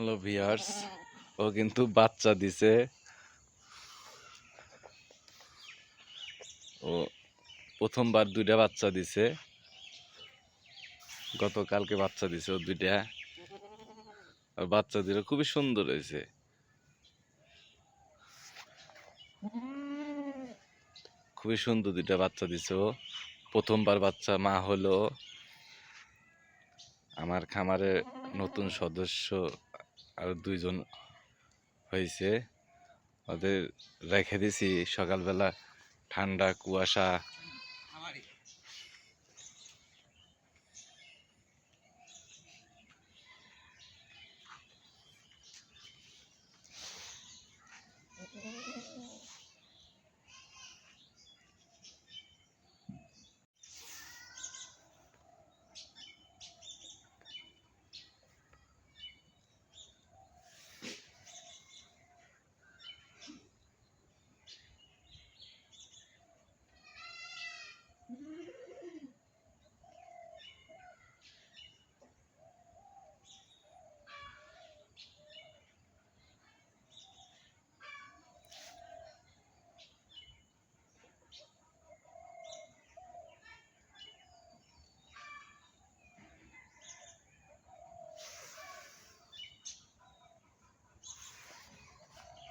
Hello viewers, ও কিন্তু বাচ্চা দিছে। ও প্রথমবার দুইটা বাচ্চা দিছে, গতকালকে বাচ্চা দিছে ও দুইটা। আর বাচ্চা দুটো খুবই সুন্দর হয়েছে, খুবই সুন্দর দুইটা বাচ্চা দিছে ও। প্রথমবার বাচ্চা মা হলো। আমার খামারে নতুন সদস্য আর দুইজন হয়েছে, ওদের রেখে দিছি। সকালবেলা ঠান্ডা কুয়াশা,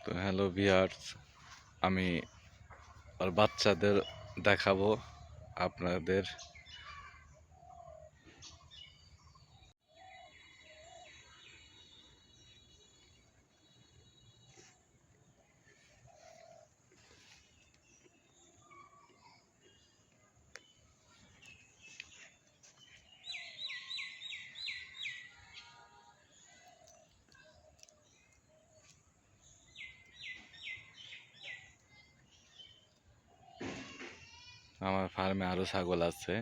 তো হ্যালো ভিউয়ার্স, আমি আর বাচ্চাদের দেখাবো আপনাদের। আমার ফার্মে আরো ছাগল আছে।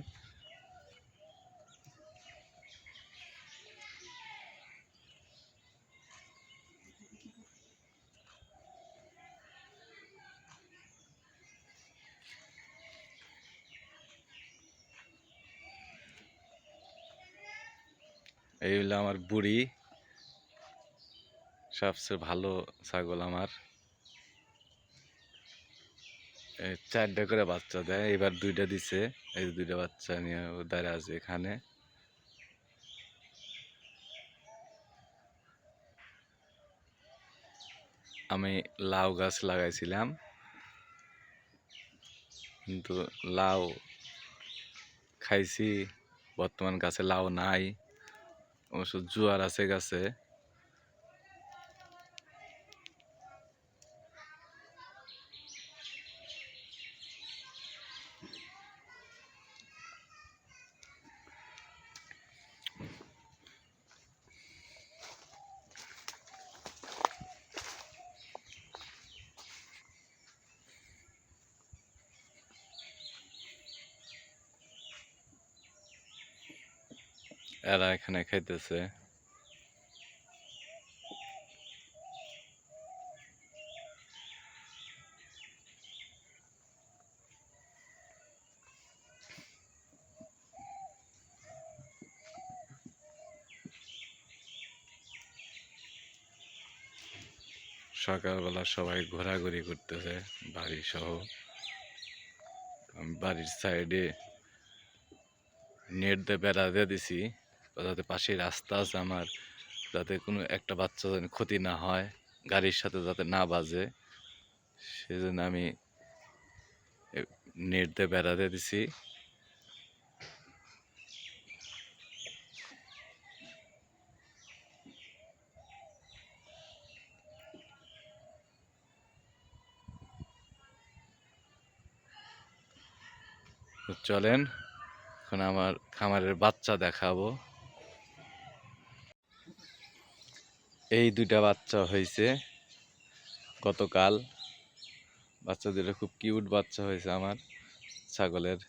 এই হলো আমার বুড়ি, সবচেয়ে ভালো ছাগল আমার। এই 4টা করে বাচ্চা দেয়, এবার 2টা দিছে। এই 2টা বাচ্চা নিয়ে ও দাঁড়া আছে এখানে। আমি লাউ গাছ লাগাইছিলাম, কিন্তু লাউ খাইছি। বর্তমান গাছে লাউ নাই, অবশ্য জোয়ার আছে গাছে। এরা এখানে খাইতেছে। সকালবেলা সবাই ঘোরাঘুরি করতেছে বাড়ি সহ। আমি বাড়ির সাইডে নেট দিয়ে বেড়া দিয়ে দিছি, যাতে পাশে রাস্তা আছে আমার, যাতে কোনো একটা বাচ্চা যেন ক্ষতি না হয়, গাড়ির সাথে যাতে না বাজে, সেজন্য আমি নেট দিয়ে বেড়া দিয়ে দিছি। তো চলেন এখন আমার খামারের বাচ্চা দেখাবো। এই 2টা বাচ্চা হয়েছে গতকাল। বাচ্চা দুটো খুব কিউট বাচ্চা হয়েছে আমার ছাগলের।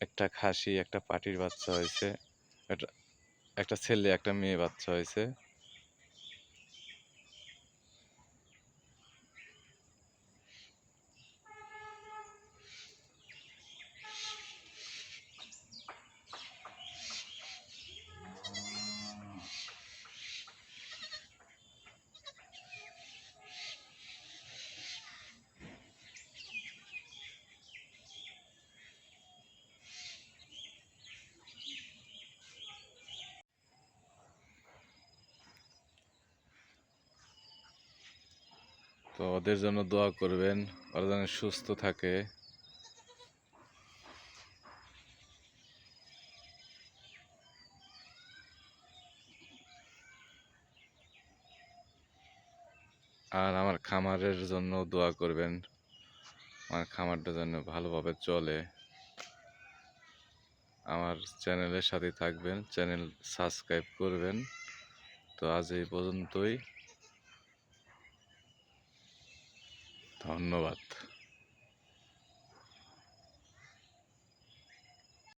একটা খাসি একটা পাটির বাচ্চা হয়েছে, একটা একটা ছেলে একটা মেয়ে বাচ্চা হয়েছে। তো ওদের জন্য দোয়া করবেন, ওরা যেন সুস্থ থাকে। আর আমার খামারের জন্য দোয়া করবেন, আমার খামারটা যেন ভালোভাবে চলে। আমার চ্যানেলের সাথে থাকবেন, চ্যানেল সাবস্ক্রাইব করবেন। তো আজ এই পর্যন্তই, ধন্যবাদ।